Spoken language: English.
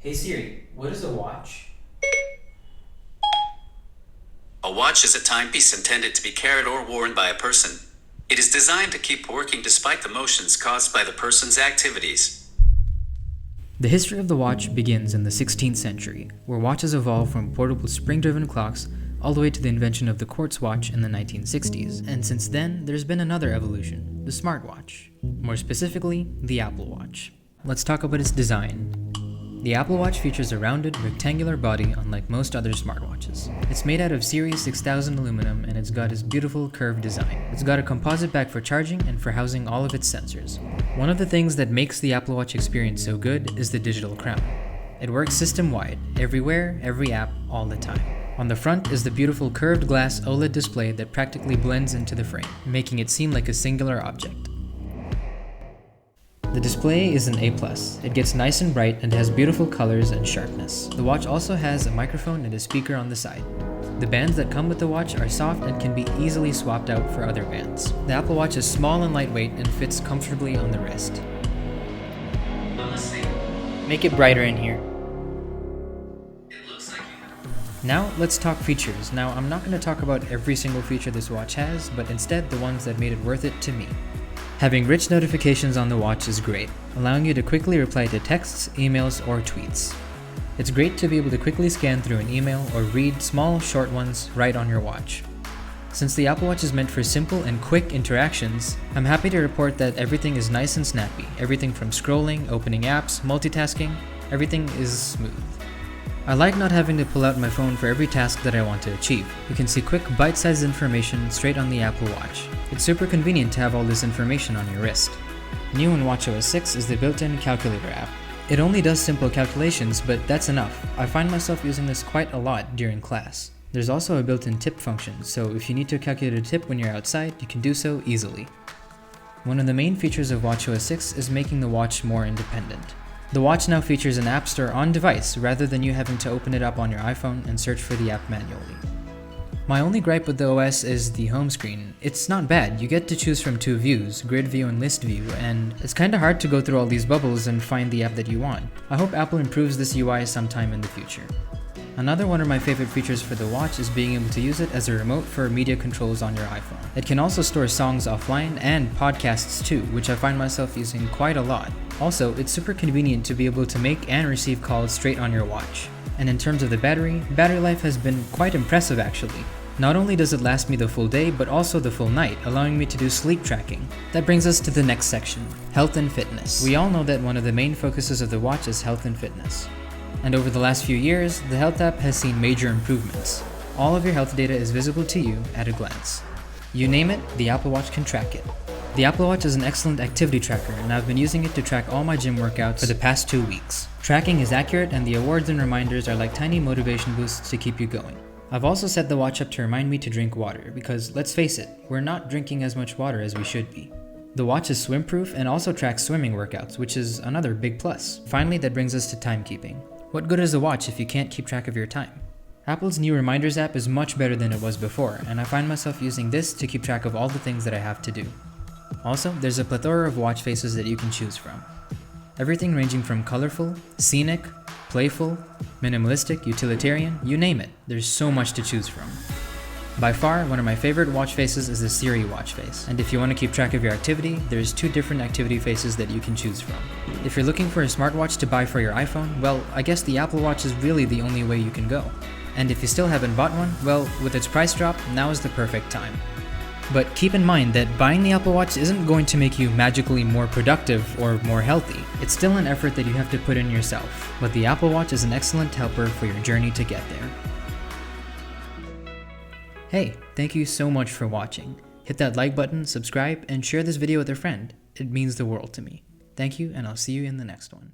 Hey Siri, what is a watch? A watch is a timepiece intended to be carried or worn by a person. It is designed to keep working despite the motions caused by the person's activities. The history of the watch begins in the 16th century, where watches evolved from portable spring-driven clocks all the way to the invention of the quartz watch in the 1960s, and since then, there's been another evolution, the smartwatch. More specifically, the Apple Watch. Let's talk about its design. The Apple Watch features a rounded, rectangular body unlike most other smartwatches. It's made out of Series 6000 aluminum and it's got this beautiful curved design. It's got a composite back for charging and for housing all of its sensors. One of the things that makes the Apple Watch experience so good is the digital crown. It works system-wide, everywhere, every app, all the time. On the front is the beautiful curved glass OLED display that practically blends into the frame, making it seem like a singular object. The display is an A+. It gets nice and bright and has beautiful colors and sharpness. The watch also has a microphone and a speaker on the side. The bands that come with the watch are soft and can be easily swapped out for other bands. The Apple Watch is small and lightweight and fits comfortably on the wrist. Make it brighter in here. Now let's talk features. Now I'm not going to talk about every single feature this watch has, but instead the ones that made it worth it to me. Having rich notifications on the watch is great, allowing you to quickly reply to texts, emails, or tweets. It's great to be able to quickly scan through an email or read small, short ones right on your watch. Since the Apple Watch is meant for simple and quick interactions, I'm happy to report that everything is nice and snappy. Everything from scrolling, opening apps, multitasking, everything is smooth. I like not having to pull out my phone for every task that I want to achieve. You can see quick, bite-sized information straight on the Apple Watch. It's super convenient to have all this information on your wrist. New in watchOS 6 is the built-in calculator app. It only does simple calculations, but that's enough. I find myself using this quite a lot during class. There's also a built-in tip function, so if you need to calculate a tip when you're outside, you can do so easily. One of the main features of watchOS 6 is making the watch more independent. The watch now features an app store on device rather than you having to open it up on your iPhone and search for the app manually. My only gripe with the OS is the home screen. It's not bad, you get to choose from two views, grid view and list view, and it's kinda hard to go through all these bubbles and find the app that you want. I hope Apple improves this UI sometime in the future. Another one of my favorite features for the watch is being able to use it as a remote for media controls on your iPhone. It can also store songs offline and podcasts too, which I find myself using quite a lot. Also, it's super convenient to be able to make and receive calls straight on your watch. And in terms of the battery life has been quite impressive actually. Not only does it last me the full day, but also the full night, allowing me to do sleep tracking. That brings us to the next section, health and fitness. We all know that one of the main focuses of the watch is health and fitness. And over the last few years, the health app has seen major improvements. All of your health data is visible to you at a glance. You name it, the Apple Watch can track it. The Apple Watch is an excellent activity tracker, and I've been using it to track all my gym workouts for the past 2 weeks. Tracking is accurate, and the awards and reminders are like tiny motivation boosts to keep you going. I've also set the watch up to remind me to drink water, because let's face it, we're not drinking as much water as we should be. The watch is swim-proof and also tracks swimming workouts, which is another big plus. Finally, that brings us to timekeeping. What good is a watch if you can't keep track of your time? Apple's new Reminders app is much better than it was before, and I find myself using this to keep track of all the things that I have to do. Also, there's a plethora of watch faces that you can choose from. Everything ranging from colorful, scenic, playful, minimalistic, utilitarian, you name it. There's so much to choose from. By far, one of my favorite watch faces is the Siri watch face. And if you want to keep track of your activity, there's 2 different activity faces that you can choose from. If you're looking for a smartwatch to buy for your iPhone, well, I guess the Apple Watch is really the only way you can go. And if you still haven't bought one, well, with its price drop, now is the perfect time. But keep in mind that buying the Apple Watch isn't going to make you magically more productive or more healthy. It's still an effort that you have to put in yourself. But the Apple Watch is an excellent helper for your journey to get there. Hey, thank you so much for watching. Hit that like button, subscribe, and share this video with a friend. It means the world to me. Thank you, and I'll see you in the next one.